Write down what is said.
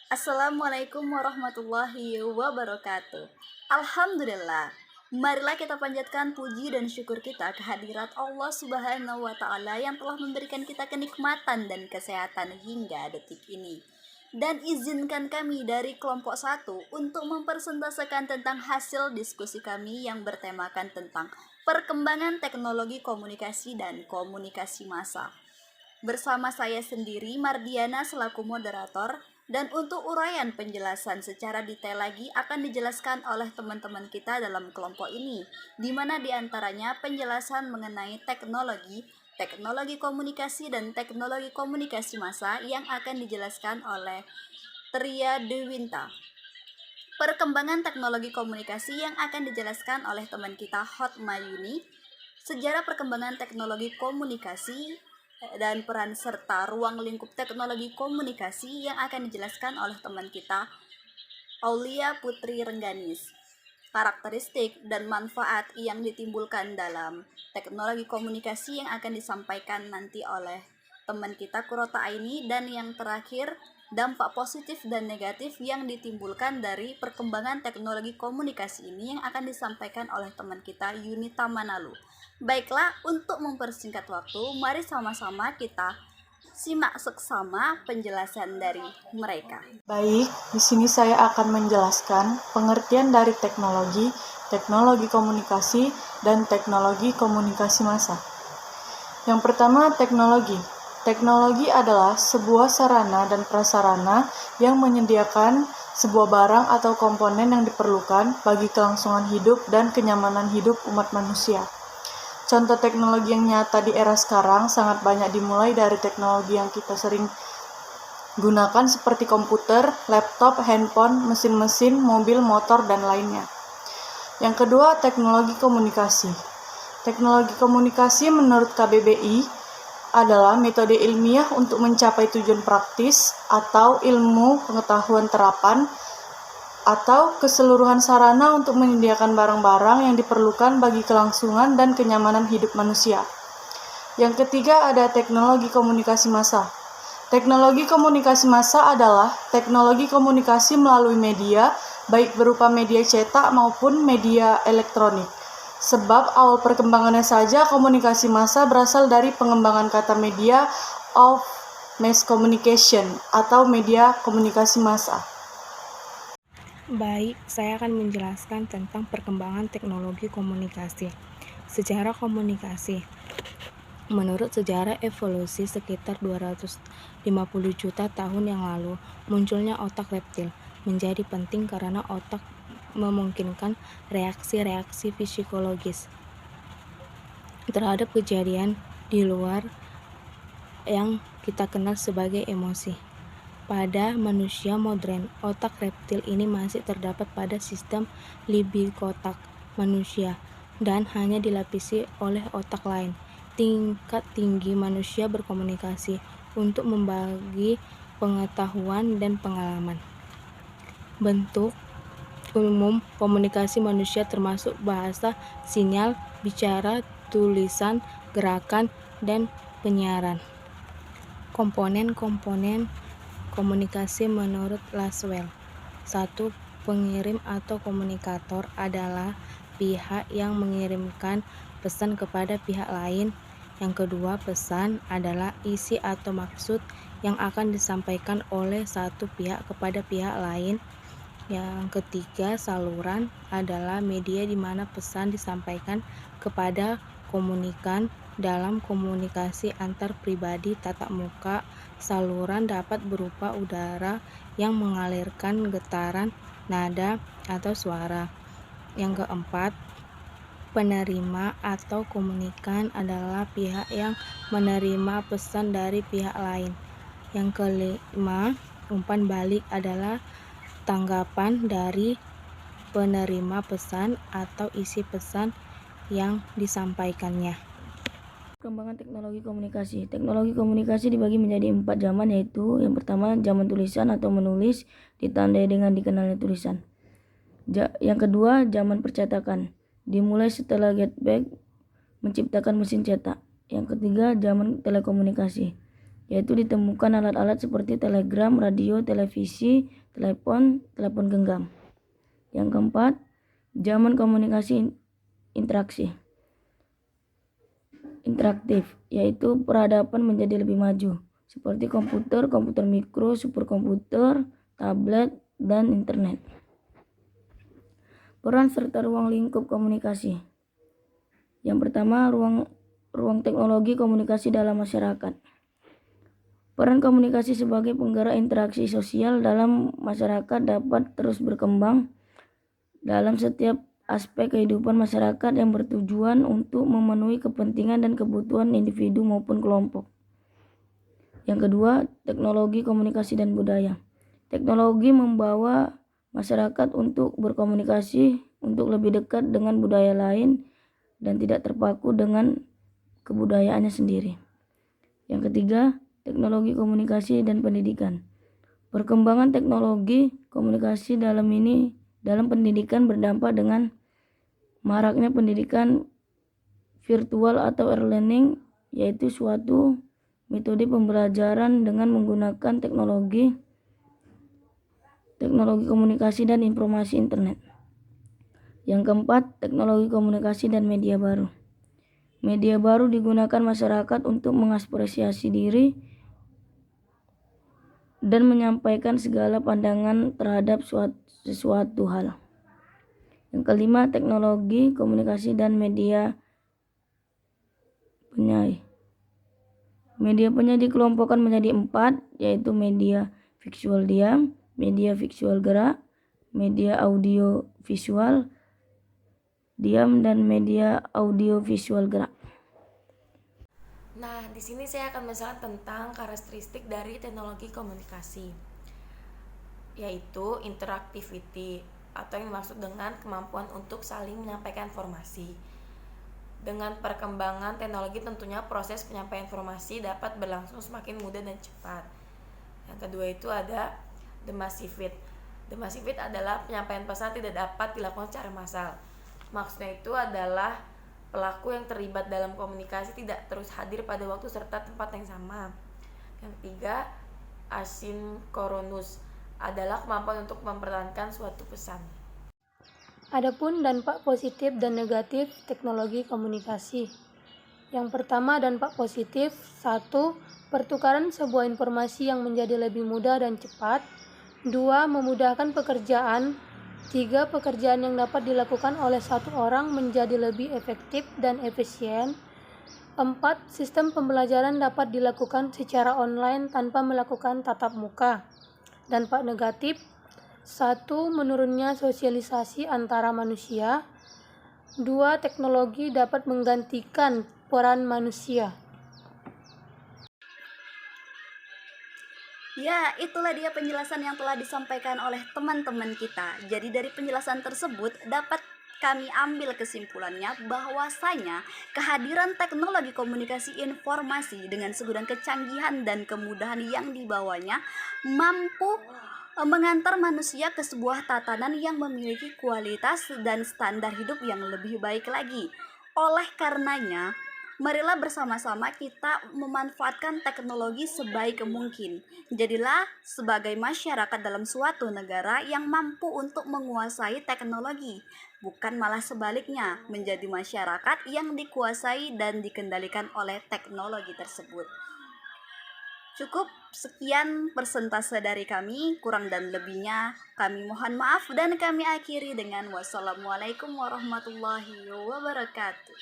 Assalamualaikum warahmatullahi wabarakatuh. Alhamdulillah. Marilah kita panjatkan puji dan syukur kita kehadirat Allah Subhanahu wa taala yang telah memberikan kita kenikmatan dan kesehatan hingga detik ini. Dan izinkan kami dari kelompok 1 untuk mempresentasikan tentang hasil diskusi kami yang bertemakan tentang perkembangan teknologi komunikasi dan komunikasi massa. Bersama saya sendiri, Mardiana selaku moderator, dan untuk uraian penjelasan secara detail lagi akan dijelaskan oleh teman-teman kita dalam kelompok ini, di mana diantaranya penjelasan mengenai teknologi komunikasi dan teknologi komunikasi massa yang akan dijelaskan oleh Tria Dewinta. Perkembangan teknologi komunikasi yang akan dijelaskan oleh teman kita Hot Mayuni, sejarah perkembangan teknologi komunikasi dan peran serta ruang lingkup teknologi komunikasi yang akan dijelaskan oleh teman kita Aulia Putri Rengganis. Karakteristik dan manfaat yang ditimbulkan dalam teknologi komunikasi yang akan disampaikan nanti oleh teman kita Kurota Aini, dan yang terakhir dampak positif dan negatif yang ditimbulkan dari perkembangan teknologi komunikasi ini yang akan disampaikan oleh teman kita Yunita Manalu. Baiklah, untuk mempersingkat waktu, mari sama-sama kita simak seksama penjelasan dari mereka. Baik, di sini saya akan menjelaskan pengertian dari teknologi, teknologi komunikasi, dan teknologi komunikasi massa. Yang pertama, teknologi. Teknologi adalah sebuah sarana dan prasarana yang menyediakan sebuah barang atau komponen yang diperlukan bagi kelangsungan hidup dan kenyamanan hidup umat manusia. Contoh teknologi yang nyata di era sekarang sangat banyak dimulai dari teknologi yang kita sering gunakan seperti komputer, laptop, handphone, mesin-mesin, mobil, motor, dan lainnya. Yang kedua, teknologi komunikasi. Teknologi komunikasi menurut KBBI adalah metode ilmiah untuk mencapai tujuan praktis atau ilmu pengetahuan terapan atau keseluruhan sarana untuk menyediakan barang-barang yang diperlukan bagi kelangsungan dan kenyamanan hidup manusia. Yang ketiga ada teknologi komunikasi massa. Teknologi komunikasi massa adalah teknologi komunikasi melalui media, baik berupa media cetak maupun media elektronik. Sebab awal perkembangannya saja komunikasi massa berasal dari pengembangan kata media of mass communication atau media komunikasi massa. Baik, saya akan menjelaskan tentang perkembangan teknologi komunikasi. Sejarah komunikasi. Menurut sejarah evolusi sekitar 250 juta tahun yang lalu, munculnya otak reptil menjadi penting karena otak memungkinkan reaksi-reaksi psikologis terhadap kejadian di luar yang kita kenal sebagai emosi. Pada manusia modern, otak reptil ini masih terdapat pada sistem limbikotak manusia dan hanya dilapisi oleh otak lain. Tingkat tinggi manusia berkomunikasi untuk membagi pengetahuan dan pengalaman. Bentuk umum komunikasi manusia termasuk bahasa, sinyal, bicara, tulisan, gerakan, dan penyiaran. Komponen-komponen komunikasi menurut Laswell. 1. Pengirim atau komunikator adalah pihak yang mengirimkan pesan kepada pihak lain. Yang kedua, pesan adalah isi atau maksud yang akan disampaikan oleh satu pihak kepada pihak lain. Yang ketiga, saluran adalah media di mana pesan disampaikan kepada komunikan. Dalam komunikasi antar pribadi tatap muka, saluran dapat berupa udara yang mengalirkan getaran, nada, atau suara. Yang keempat, penerima atau komunikan adalah pihak yang menerima pesan dari pihak lain. Yang kelima, umpan balik adalah tanggapan dari penerima pesan atau isi pesan yang disampaikannya. Perkembangan teknologi komunikasi. Teknologi komunikasi dibagi menjadi 4 zaman, yaitu yang pertama zaman tulisan atau menulis, ditandai dengan dikenalnya tulisan. Yang kedua zaman percetakan, dimulai setelah Gutenberg menciptakan mesin cetak. Yang ketiga zaman telekomunikasi, yaitu ditemukan alat-alat seperti telegram, radio, televisi, telepon genggam. Yang keempat, zaman komunikasi interaktif, yaitu peradaban menjadi lebih maju, seperti komputer mikro, superkomputer, tablet, dan internet. Peran serta ruang lingkup komunikasi. Yang pertama, ruang teknologi komunikasi dalam masyarakat. Peran komunikasi sebagai penggerak interaksi sosial dalam masyarakat dapat terus berkembang dalam setiap aspek kehidupan masyarakat yang bertujuan untuk memenuhi kepentingan dan kebutuhan individu maupun kelompok. Yang kedua, teknologi komunikasi dan budaya. Teknologi membawa masyarakat untuk berkomunikasi untuk lebih dekat dengan budaya lain dan tidak terpaku dengan kebudayaannya sendiri. Yang ketiga, teknologi komunikasi dan pendidikan. Perkembangan teknologi komunikasi dalam pendidikan berdampak dengan maraknya pendidikan virtual atau e-learning, yaitu suatu metode pembelajaran dengan menggunakan teknologi komunikasi dan informasi internet. Yang keempat, teknologi komunikasi dan media baru. Media baru digunakan masyarakat untuk mengekspresiasi diri dan menyampaikan segala pandangan terhadap sesuatu hal. Yang kelima, teknologi komunikasi dan media penyai. Media penyai dikelompokkan menjadi 4, yaitu media visual diam, media visual gerak, media audio visual diam, dan media audio visual gerak. Nah, di sini saya akan menjelaskan tentang karakteristik dari teknologi komunikasi, yaitu interactivity, atau yang dimaksud dengan kemampuan untuk saling menyampaikan informasi. Dengan perkembangan teknologi tentunya proses penyampaian informasi dapat berlangsung semakin mudah dan cepat. Yang kedua itu ada the massive. The massive adalah penyampaian pesan tidak dapat dilakukan secara massal. Maksudnya itu adalah pelaku yang terlibat dalam komunikasi tidak terus hadir pada waktu serta tempat yang sama. Yang ketiga, asynchronous adalah kemampuan untuk mempertahankan suatu pesan. Adapun dampak positif dan negatif teknologi komunikasi. Yang pertama, dampak positif. 1. Pertukaran sebuah informasi yang menjadi lebih mudah dan cepat. 2. Memudahkan pekerjaan. 3. Pekerjaan yang dapat dilakukan oleh satu orang menjadi lebih efektif dan efisien. 4. Sistem pembelajaran dapat dilakukan secara online tanpa melakukan tatap muka. Dampak negatif. 1. Menurunnya sosialisasi antara manusia. 2. Teknologi dapat menggantikan peran manusia. Ya, itulah dia penjelasan yang telah disampaikan oleh teman-teman kita. Jadi dari penjelasan tersebut dapat kami ambil kesimpulannya bahwasanya kehadiran teknologi komunikasi informasi dengan segudang kecanggihan dan kemudahan yang dibawanya mampu mengantar manusia ke sebuah tatanan yang memiliki kualitas dan standar hidup yang lebih baik lagi. Oleh karenanya, marilah bersama-sama kita memanfaatkan teknologi sebaik mungkin. Jadilah sebagai masyarakat dalam suatu negara yang mampu untuk menguasai teknologi, bukan malah sebaliknya menjadi masyarakat yang dikuasai dan dikendalikan oleh teknologi tersebut. Cukup sekian persentase dari kami, kurang dan lebihnya kami mohon maaf dan kami akhiri dengan wassalamualaikum warahmatullahi wabarakatuh.